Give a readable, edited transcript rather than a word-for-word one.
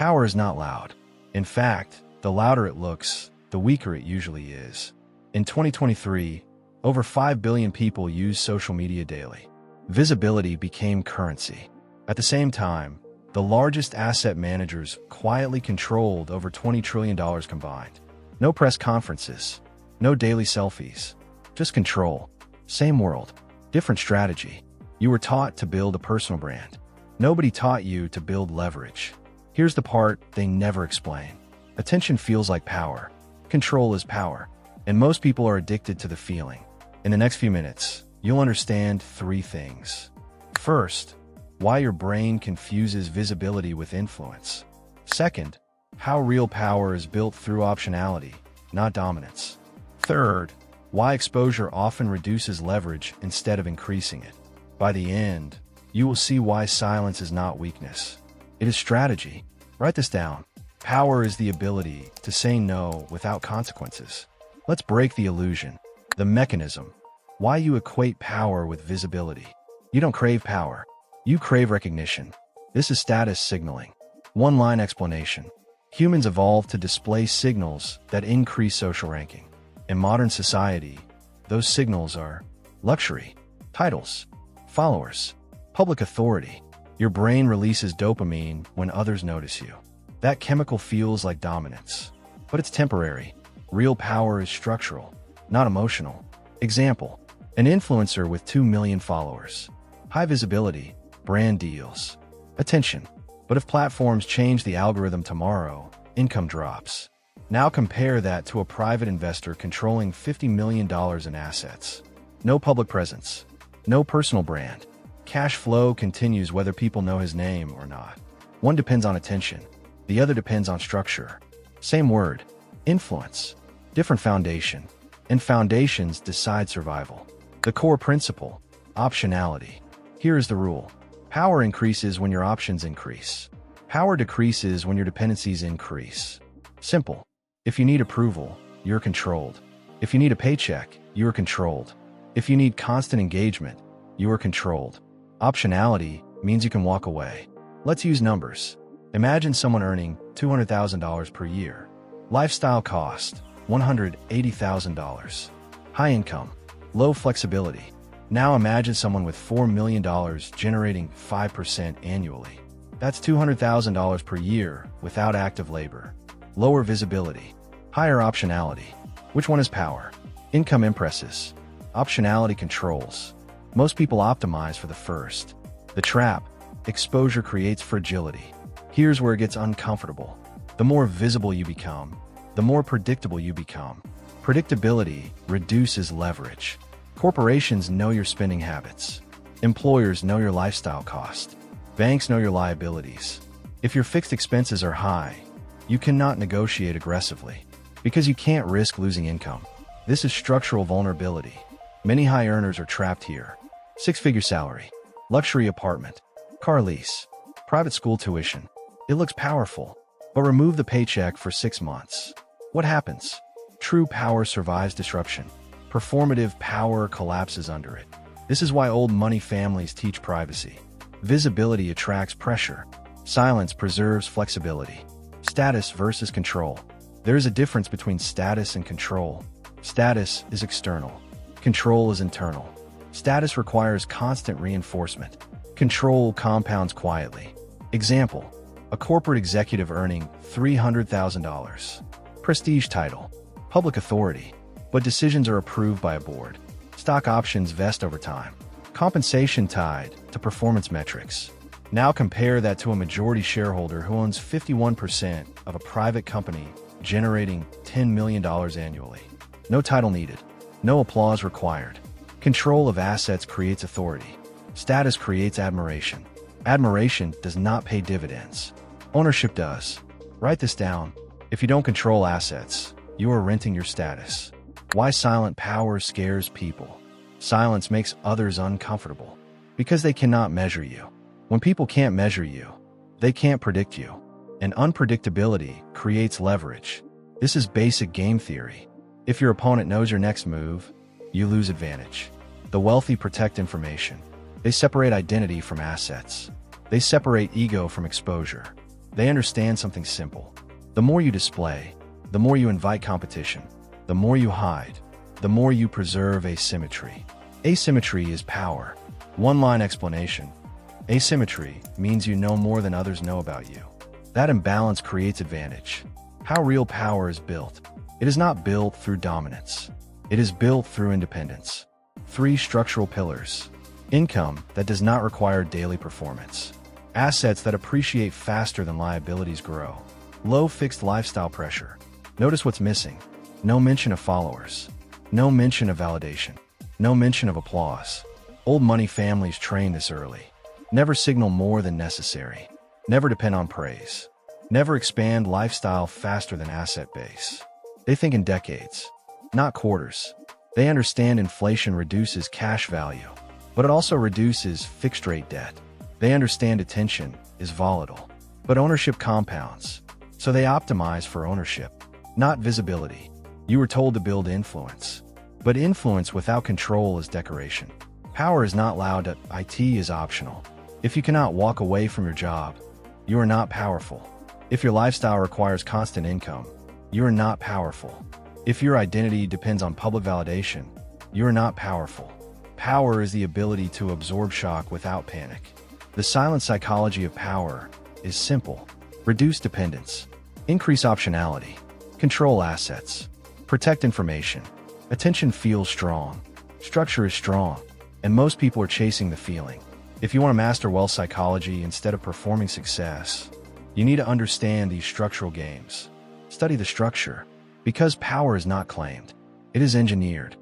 Power is not loud. In fact, the louder it looks, the weaker it usually is. In 2023, over 5 billion people use social media daily. Visibility became currency. At the same time, the largest asset managers quietly controlled over $20 trillion combined. No press conferences, no daily selfies, just control. Same world, different strategy. You were taught to build a personal brand. Nobody taught you to build leverage. Here's the part they never explain. Attention feels like power. Control is power. And most people are addicted to the feeling. In the next few minutes, you'll understand 3 things. First, why your brain confuses visibility with influence. Second, how real power is built through optionality, not dominance. Third, why exposure often reduces leverage instead of increasing it. By the end, you will see why silence is not weakness. It is strategy. Write this down. Power is the ability to say no without consequences. Let's break the illusion. The mechanism. Why you equate power with visibility. You don't crave power. You crave recognition. This is status signaling. One-line explanation. Humans evolved to display signals that increase social ranking. In modern society, those signals are luxury, titles, followers, public authority. Your brain releases dopamine when others notice you. That chemical feels like dominance, but it's temporary. Real power is structural, not emotional. Example, an influencer with 2 million followers. High visibility, brand deals, attention. But if platforms change the algorithm tomorrow, income drops. Now compare that to a private investor controlling $50 million in assets. No public presence, no personal brand. Cash flow continues whether people know his name or not. One depends on attention, the other depends on structure. Same word, influence, different foundation, and foundations decide survival. The core principle, optionality. Here is the rule. Power increases when your options increase. Power decreases when your dependencies increase. Simple. If you need approval, you're controlled. If you need a paycheck, you are controlled. If you need constant engagement, you are controlled. Optionality means you can walk away. Let's use numbers. Imagine someone earning $200,000 per year. Lifestyle cost, $180,000. High income, low flexibility. Now imagine someone with $4 million generating 5% annually. That's $200,000 per year without active labor. Lower visibility, higher optionality. Which one is power? Income impresses. Optionality controls. Most people optimize for the first. The trap, exposure creates fragility. Here's where it gets uncomfortable. The more visible you become, the more predictable you become. Predictability reduces leverage. Corporations know your spending habits. Employers know your lifestyle cost. Banks know your liabilities. If your fixed expenses are high, you cannot negotiate aggressively because you can't risk losing income. This is structural vulnerability. Many high earners are trapped here. 6-figure salary, luxury apartment, car lease, private school tuition. It looks powerful, but remove the paycheck for 6 months. What happens? True power survives disruption. Performative power collapses under it. This is why old money families teach privacy. Visibility attracts pressure. Silence preserves flexibility. Status versus control. There is a difference between status and control. Status is external. Control is internal. Status requires constant reinforcement. Control compounds quietly. Example, a corporate executive earning $300,000. Prestige title, public authority, but decisions are approved by a board. Stock options vest over time. Compensation tied to performance metrics. Now compare that to a majority shareholder who owns 51% of a private company generating $10 million annually. No title needed. No applause required. Control of assets creates authority. Status creates admiration. Admiration does not pay dividends. Ownership does. Write this down. If you don't control assets, you are renting your status. Why silent power scares people. Silence makes others uncomfortable because they cannot measure you. When people can't measure you, they can't predict you. And unpredictability creates leverage. This is basic game theory. If your opponent knows your next move, you lose advantage. The wealthy protect information. They separate identity from assets. They separate ego from exposure. They understand something simple. The more you display, the more you invite competition. The more you hide, the more you preserve asymmetry. Asymmetry is power. One-line explanation. Asymmetry means you know more than others know about you. That imbalance creates advantage. How real power is built. It is not built through dominance. It is built through independence. 3 structural pillars. Income that does not require daily performance. Assets that appreciate faster than liabilities grow. Low fixed lifestyle pressure. Notice what's missing. No mention of followers. No mention of validation. No mention of applause. Old money families train this early. Never signal more than necessary. Never depend on praise. Never expand lifestyle faster than asset base. They think in decades, not quarters. They understand inflation reduces cash value, but it also reduces fixed-rate debt. They understand attention is volatile, but ownership compounds. So they optimize for ownership, not visibility. You were told to build influence, but influence without control is decoration. Power is not loud, IT is optional. If you cannot walk away from your job, you are not powerful. If your lifestyle requires constant income, you are not powerful. If your identity depends on public validation, you are not powerful. Power is the ability to absorb shock without panic. The silent psychology of power is simple. Reduce dependence. Increase optionality. Control assets. Protect information. Attention feels strong. Structure is strong. And most people are chasing the feeling. If you want to master wealth psychology instead of performing success, you need to understand these structural games. Study the structure. Because power is not claimed. It is engineered.